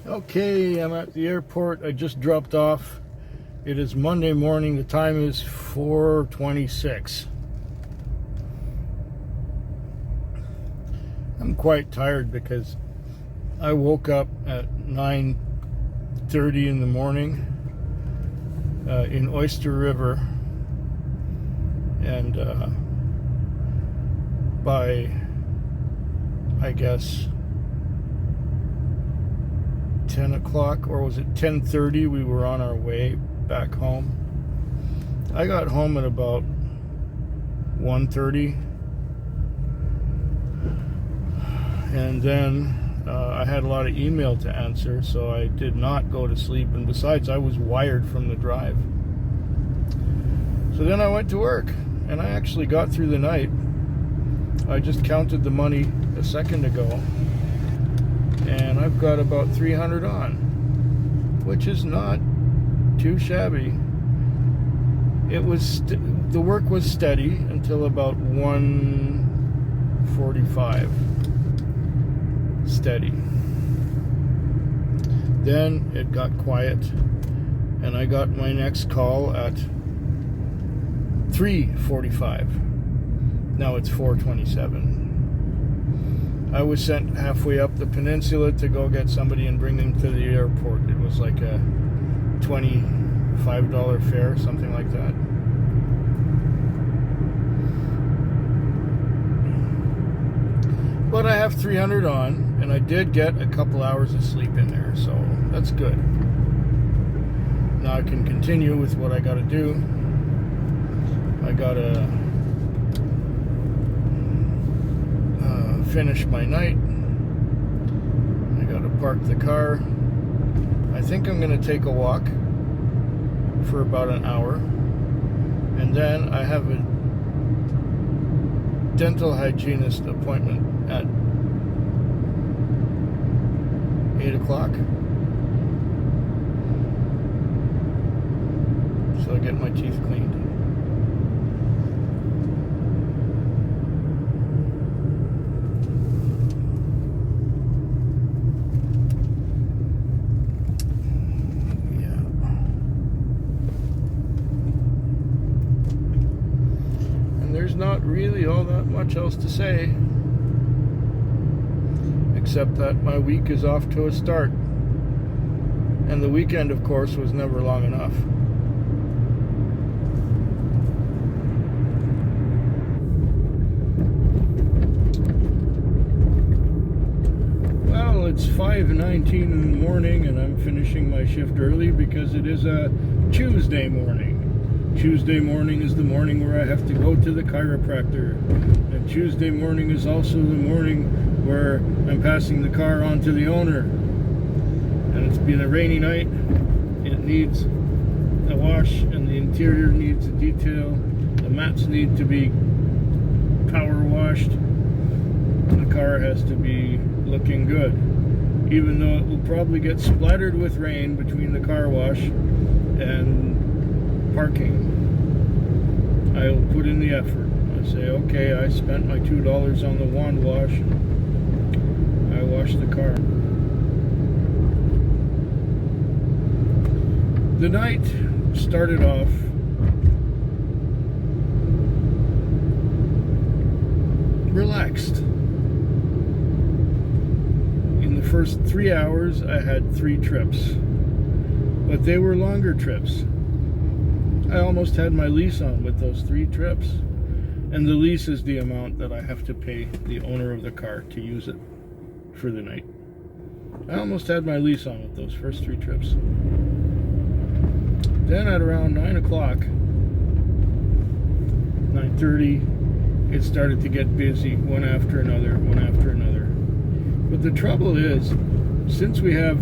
Okay, I'm at the airport. I just dropped off. It is Monday morning. The time is 4:26. I'm quite tired because I woke up at 9:30 in the morning in Oyster River, and by, I guess, 10 o'clock, or was it 10:30, we were on our way back home. I got home at about 1:30, and then I had a lot of email to answer, so I did not go to sleep, and besides, I was wired from the drive. So then I went to work, and I actually got through the night. I just counted the money a second ago, and I've got about 300 on, which is not too shabby. It was the work was steady until about 1:45. Steady. Then it got quiet, and I got my next call at 3:45. Now it's 4:27. I was sent halfway up the peninsula to go get somebody and bring them to the airport. It was like a $25 fare, something like that. But I have 300 on, and I did get a couple hours of sleep in there, so that's good. Now I can continue with what I gotta do. I gotta finish my night. I gotta park the car. I think I'm gonna take a walk for about an hour, and then I have a dental hygienist appointment at 8 o'clock. So I get my teeth cleaned. There's not really all that much else to say, except that my week is off to a start, and the weekend, of course, was never long enough. Well, it's 5:19 in the morning, and I'm finishing my shift early because it is a Tuesday morning. Tuesday morning is the morning where I have to go to the chiropractor. And Tuesday morning is also the morning where I'm passing the car on to the owner. And it's been a rainy night. It needs a wash, and the interior needs a detail. The mats need to be power washed. The car has to be looking good, even though it will probably get splattered with rain between the car wash and parking. I'll put in the effort. I say, okay, I spent my $2 on the wand wash. I washed the car. The night started off relaxed. In the first 3 hours, I had 3 trips, but they were longer trips. I almost had my lease on with those 3 trips, and the lease is the amount that I have to pay the owner of the car to use it for the night. I almost had my lease on with those first 3 trips. Then at around 9 o'clock, 9:30, it started to get busy, one after another, one after another. But the trouble is, since we have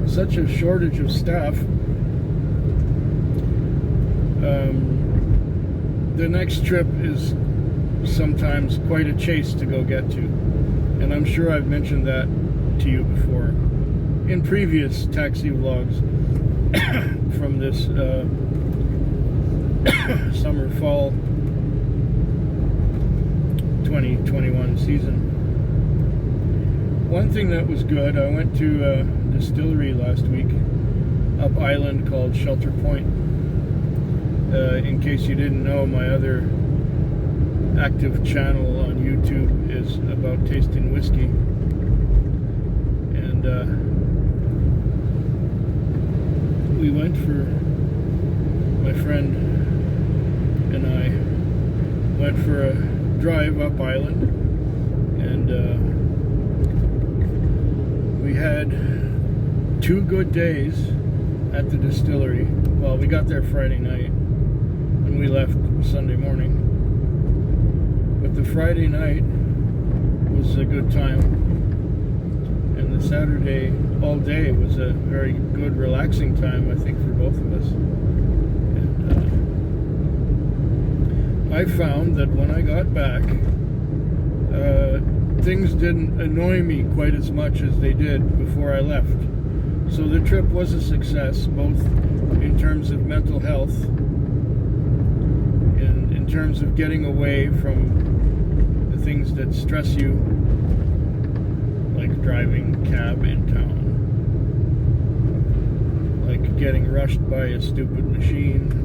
such a shortage of staff, the next trip is sometimes quite a chase to go get to. And I'm sure I've mentioned that to you before in previous taxi vlogs from this summer fall 2021 season. One thing that was good, I went to a distillery last week up island called Shelter Point. In case you didn't know, my other active channel on YouTube is about tasting whiskey. And we went for, my friend and I went for a drive up island, and we had 2 good days at the distillery. Well, we got there Friday night and we left Sunday morning, but the Friday night was a good time, and the Saturday all day was a very good relaxing time, I think, for both of us. And I found that when I got back, things didn't annoy me quite as much as they did before I left. So the trip was a success, both in terms of mental health and in terms of getting away from the things that stress you, like driving cab in town, like getting rushed by a stupid machine.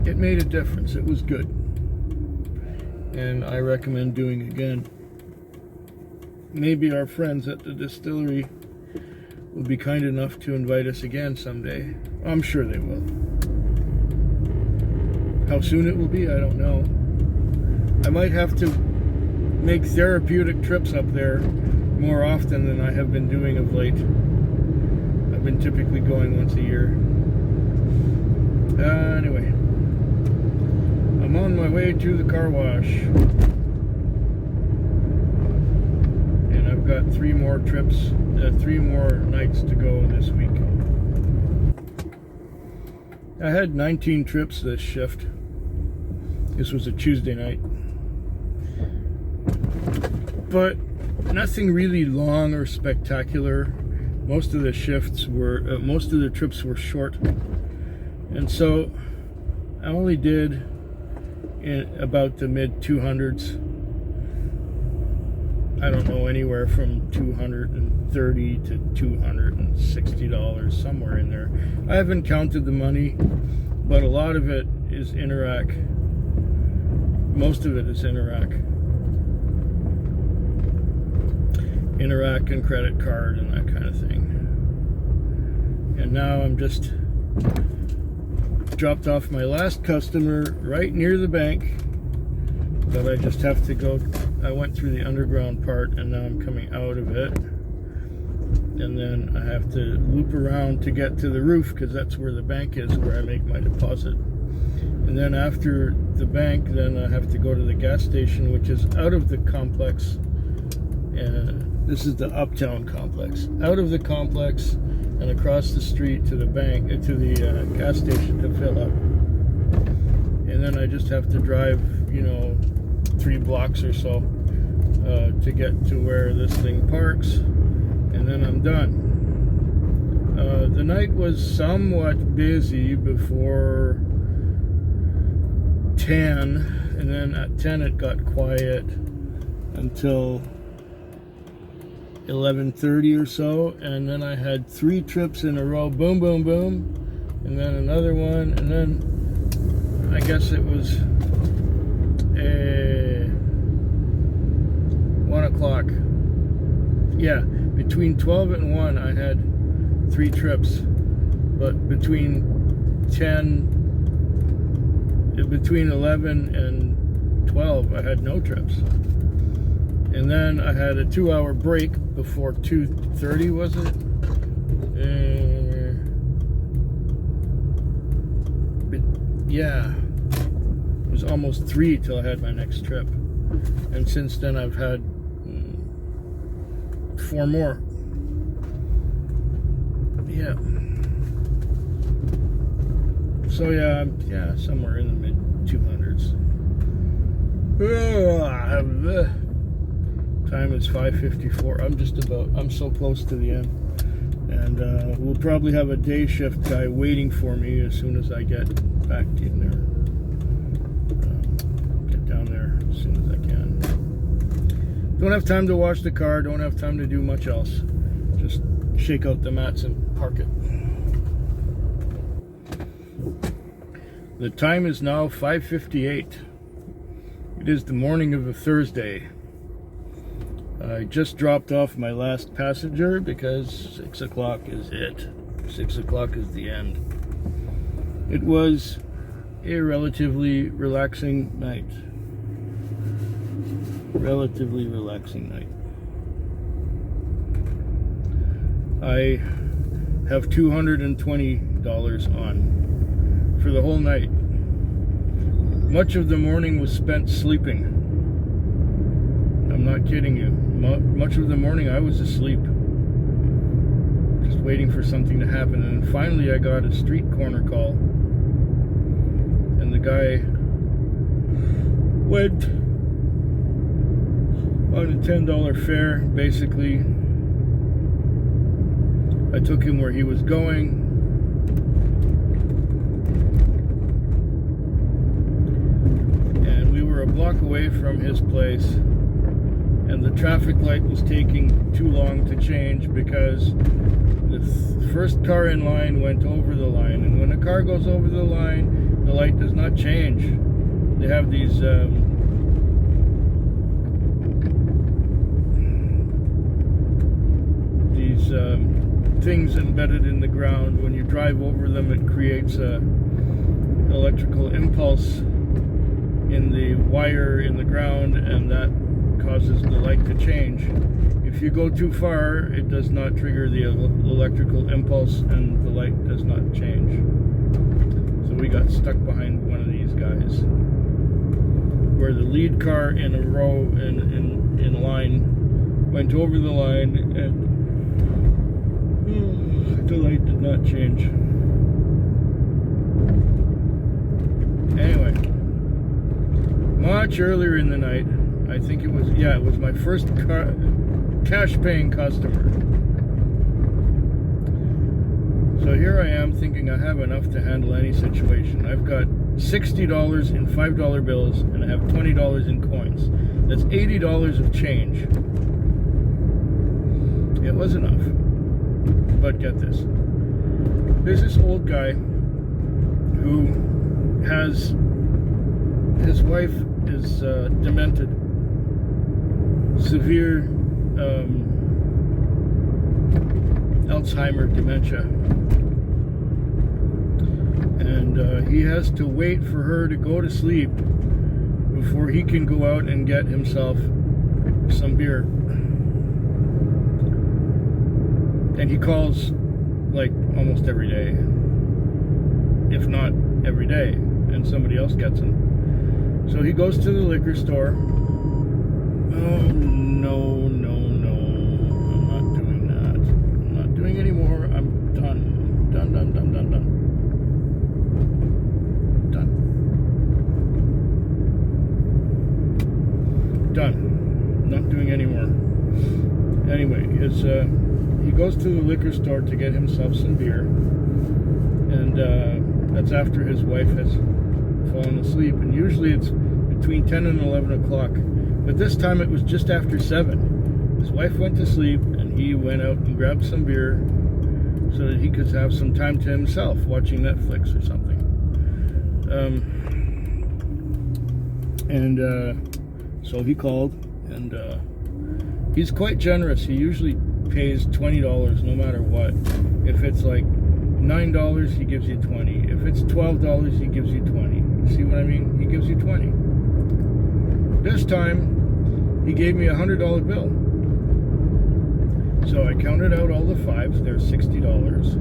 It made a difference. It was good, and I recommend doing again. Maybe our friends at the distillery will be kind enough to invite us again someday. I'm sure they will. How soon it will be, I don't know. I might have to make therapeutic trips up there more often than I have been doing of late. I've been typically going once a year. Anyway, I'm on my way to the car wash. And I've got 3 more trips, 3 more nights to go this week. I had 19 trips this shift. This was a Tuesday night. But nothing really long or spectacular. Most of the trips were short. And so I only did in about the mid 200s. I don't know, anywhere from $230 to $260, somewhere in there. I haven't counted the money, but a lot of it is Interac. Most of it is Interac and credit card and that kind of thing. And now I'm just dropped off my last customer right near the bank, but I just have to go. I went through the underground part and now I'm coming out of it, and then I have to loop around to get to the roof, because that's where the bank is, where I make my deposit. And then after the bank, then I have to go to the gas station, which is out of the complex. This is the Uptown complex. Out of the complex and across the street to the bank, to the gas station to fill up. And then I just have to drive, 3 blocks or so to get to where this thing parks, and then I'm done. The night was somewhat busy before 10, and then at 10 it got quiet until 11:30 or so, and then I had 3 trips in a row, boom, boom, boom, and then another one, and then I guess it was 1 o'clock. Yeah, between 12 and 1 I had 3 trips, but between 11 and 12 I had no trips. And then I had a 2-hour break before 2:30, was it? But yeah, it was almost 3 till I had my next trip. And since then I've had 4 more. Yeah. So yeah, somewhere in the mid 200s. Time is 5:54. I'm so close to the end. And we'll probably have a day shift guy waiting for me as soon as I get back in there. Get down there Don't have time to wash the car, don't have time to do much else. Just shake out the mats and park it. The time is now 5:58. It is the morning of a Thursday. I just dropped off my last passenger because 6 o'clock is it. 6 o'clock is the end. It was a relatively relaxing night. Relatively relaxing night. I have $220 on for the whole night. Much of the morning was spent sleeping. I'm not kidding you. Much of the morning I was asleep, just waiting for something to happen. And finally I got a street corner call, and the guy went on a $10 fare. Basically, I took him where he was going. And we were a block away from his place. And the traffic light was taking too long to change because the first car in line went over the line. And when a car goes over the line, the light does not change. They have these things embedded in the ground. When you drive over them, it creates a electrical impulse in the wire in the ground, and that causes the light to change. If you go too far, it does not trigger the electrical impulse and the light does not change. So we got stuck behind one of these guys, where the lead car in a row in line went over the line, and the light did not change. Anyway, much earlier in the night, I think it was my first cash paying customer. So here I am thinking I have enough to handle any situation. I've got $60 in $5 bills and I have $20 in coins. That's $80 of change. It was enough. But get this. There's this old guy who has, his wife is demented. Severe Alzheimer dementia, and he has to wait for her to go to sleep before he can go out and get himself some beer. And he calls like almost every day, if not every day, and somebody else gets him. So he goes to the liquor store. Oh, no, I'm not doing that. I'm not doing anymore. I'm done. Done. Not doing anymore. Anyway, he goes to the liquor store to get himself some beer. And that's after his wife has fallen asleep. And usually it's between 10 and 11 o'clock. But this time it was just after 7. His wife went to sleep and he went out and grabbed some beer so that he could have some time to himself, watching Netflix or something. So he called, and he's quite generous. He usually pays $20 no matter what. If it's like $9, he gives you 20. If it's $12, he gives you 20. You see what I mean? He gives you 20. This time, he gave me a $100 bill. So I counted out all the fives. There's $60.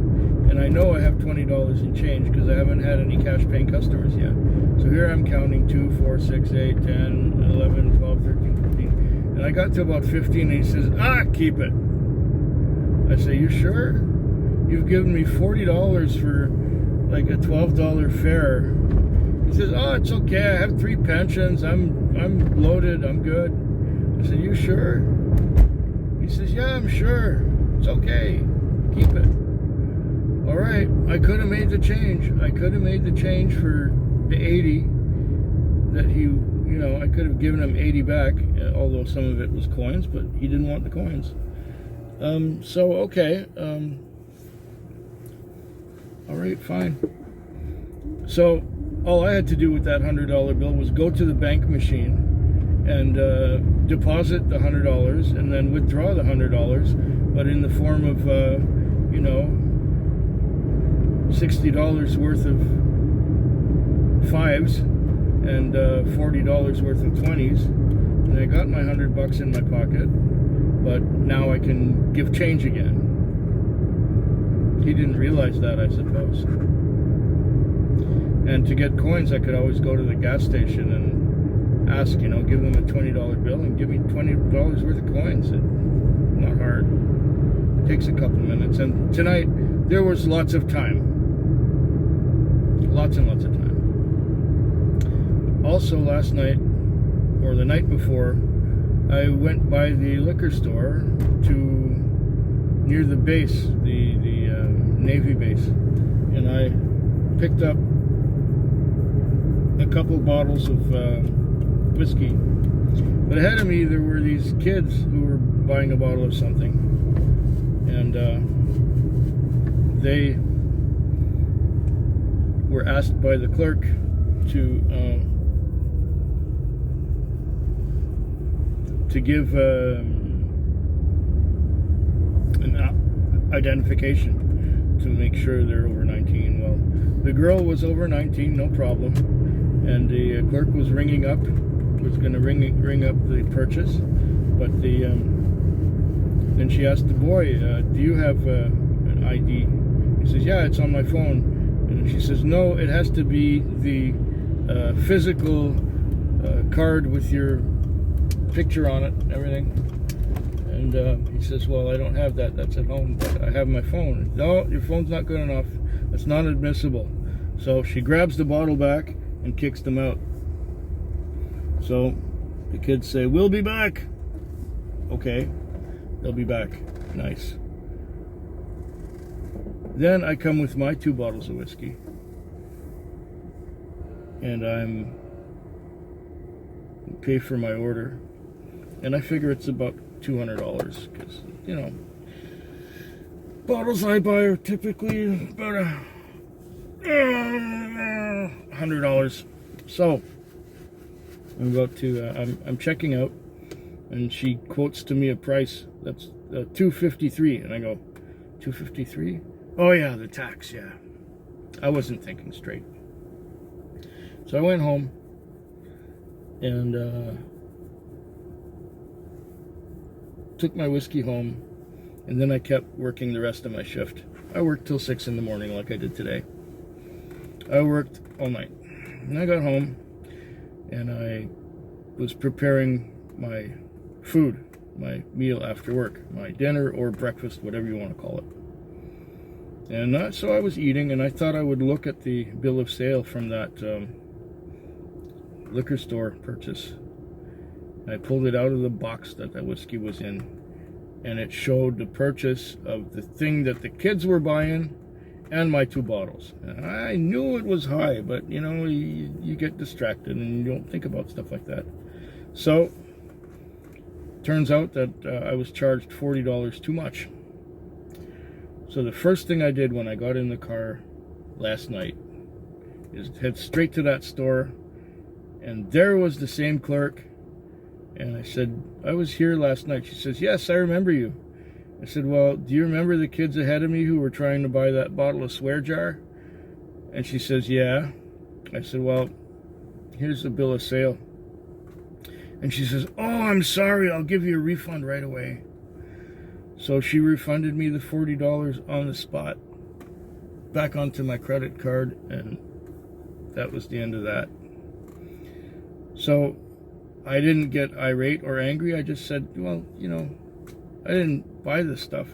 And I know I have $20 in change because I haven't had any cash paying customers yet. So here I'm counting 2, 4, 6, 8, 10, 11, 12, 13, 14. And I got to about 15 and he says, keep it. I say, you sure? You've given me $40 for like a $12 fare. He says, it's okay. I have 3 pensions. I'm loaded. I'm good. I said, you sure? He says, yeah, I'm sure. It's okay. Keep it. All right. I could have made the change. I could have made the change for the 80 that he you know, I could have given him 80 back, although some of it was coins, but he didn't want the coins. So, okay. All right, fine. So, all I had to do with that $100 bill was go to the bank machine and deposit the $100 and then withdraw the $100, but in the form of, you know, $60 worth of fives and $40 worth of 20s, and I got my $100 in my pocket, but now I can give change again. He didn't realize that, I suppose. And to get coins, I could always go to the gas station and ask, you know, give them a $20 bill and give me $20 worth of coins. Not hard. It takes a couple minutes. And tonight, there was lots of time. Lots and lots of time. Also, last night, or the night before, I went by the liquor store near the base, the Navy base, and I picked up a couple bottles of whiskey. But ahead of me, there were these kids who were buying a bottle of something, and they were asked by the clerk to give an identification to make sure they're over 19. Well, the girl was over 19, no problem, and the clerk was was going to ring up the purchase, but then she asked the boy, do you have an ID? He says, yeah, it's on my phone. And she says, no, it has to be the physical card with your picture on it and everything. And he says, well, I don't have that, that's at home, but I have my phone. No, your phone's not good enough, that's not admissible. So she grabs the bottle back and kicks them out. So the kids say, we'll be back. Okay, they'll be back. Nice. Then I come with my 2 bottles of whiskey, and I'm pay for my order, and I figure it's about $200, because, you know, bottles I buy are typically about $100. So I'm about to I'm checking out, and she quotes to me a price that's $253, and I go, $253? Oh yeah, the tax, yeah. I wasn't thinking straight. So I went home and took my whiskey home, and then I kept working the rest of my shift. I worked till 6 in the morning like I did today. I worked all night. And I got home and I was preparing my food, my meal after work, my dinner or breakfast, whatever you want to call it. And so I was eating, and I thought I would look at the bill of sale from that liquor store purchase. I pulled it out of the box that whiskey was in, and it showed the purchase of the thing that the kids were buying and my 2 bottles. And I knew it was high, but you know, you get distracted and you don't think about stuff like that. So turns out that I was charged $40 too much. So the first thing I did when I got in the car last night is head straight to that store, and there was the same clerk. And I said, I was here last night. She says, yes, I remember you. I said, well, do you remember the kids ahead of me who were trying to buy that bottle of swear jar? And she says, yeah. I said, well, here's the bill of sale. And she says, oh, I'm sorry, I'll give you a refund right away. So she refunded me the $40 on the spot back onto my credit card, and that was the end of that. So I didn't get irate or angry. I just said, well, you know, I didn't buy this stuff.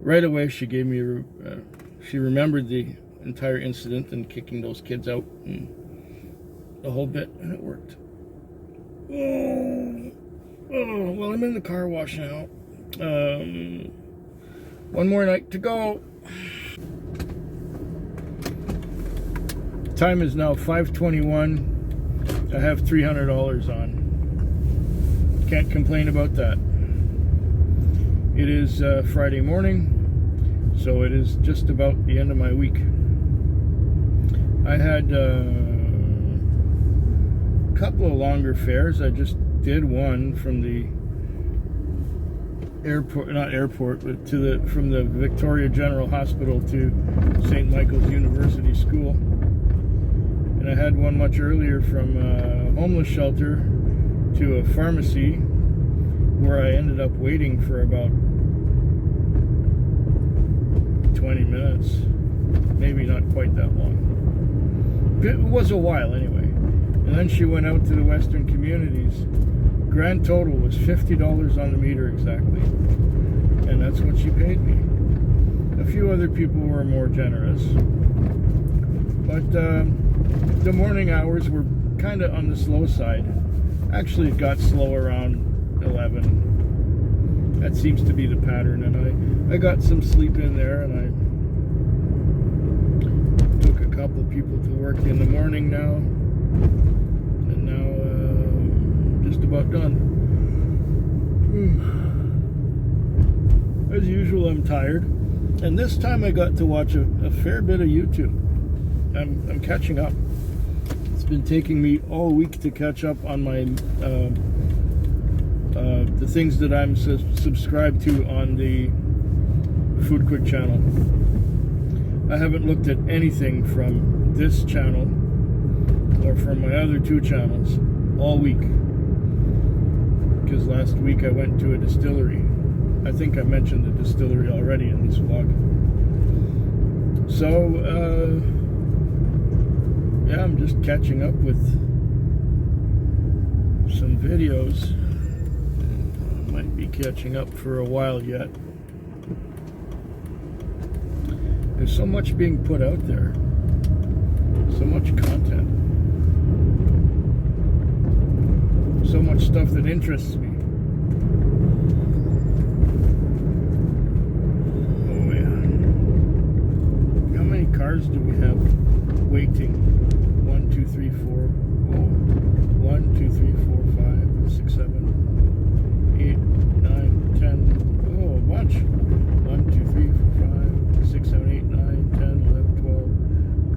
Right away, she gave me she remembered the entire incident and kicking those kids out and the whole bit, and it worked. Oh, well, I'm in the car wash now. One more night to go. Time is now 5:21. I have $300 on. Can't complain about that. It is Friday morning, so it is just about the end of my week. I had a couple of longer fares. I just did one from the airport, not airport, but from the Victoria General Hospital to St. Michael's University School. And I had one much earlier from a homeless shelter to a pharmacy, where I ended up waiting for about 20 minutes. Maybe not quite that long. It was a while anyway. And then she went out to the Western Communities. Grand total was $50 on the meter exactly. And that's what she paid me. A few other people were more generous. But the morning hours were kind of on the slow side. Actually, it got slow around 11. That seems to be the pattern. And I got some sleep in there, and I took a couple people to work in the morning now. And now just about done. As usual, I'm tired, and this time I got to watch a fair bit of YouTube. I'm catching up. It's been taking me all week to catch up on my the things that I'm subscribed to on the Food Quick channel. I haven't looked at anything from this channel or from my other two channels all week, because last week I went to a distillery. I think I mentioned the distillery already in this vlog. So yeah, I'm just catching up with some videos. I might be catching up for a while yet. There's so much being put out there, so much content, so much stuff that interests me. Oh yeah. How many cars do we have waiting? 1, 2, 3, 4. Oh. 1, 2, 3, 4, 5, 6, 7, 8, 9, 10. Oh, a bunch. 1, 2, 3, 4, 5, 6, 7, 8, 9, 10, 11, 12,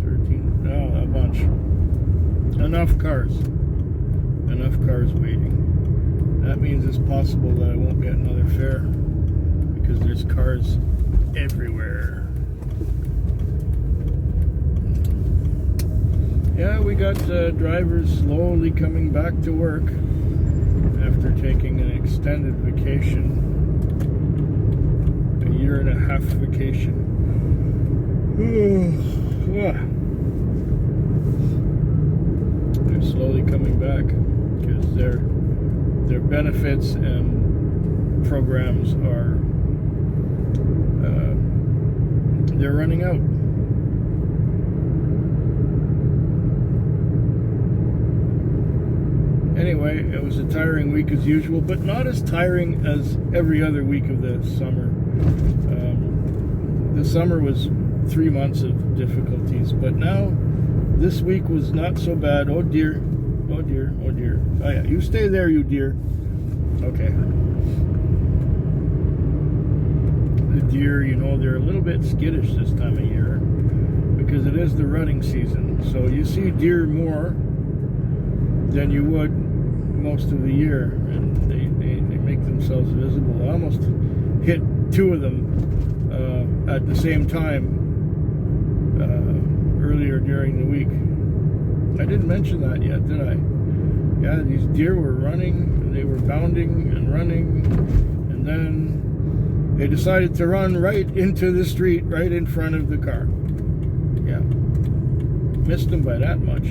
13. Oh, a bunch. Enough cars. Enough cars waiting. That means it's possible that I won't get another fare, because there's cars everywhere. Yeah, we got drivers slowly coming back to work after taking an extended vacation, a 1.5 year vacation. They're slowly coming back because their benefits and programs are they're running out. Anyway, it was a tiring week as usual, but not as tiring as every other week of the summer. The summer was 3 months of difficulties, but now this week was not so bad. Oh dear, oh dear, oh dear. Oh yeah, you stay there, you dear. Okay. The deer, you know, they're a little bit skittish this time of year because it is the rutting season. So you see deer more than you would most of the year, and they make themselves visible. I almost hit 2 of them at the same time earlier during the week. I didn't mention that yet, did I? Yeah, these deer were running, and they were bounding and running, and then they decided to run right into the street, right in front of the car. Yeah, missed them by that much.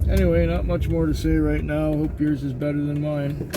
Anyway, not much more to say right now. Hope yours is better than mine.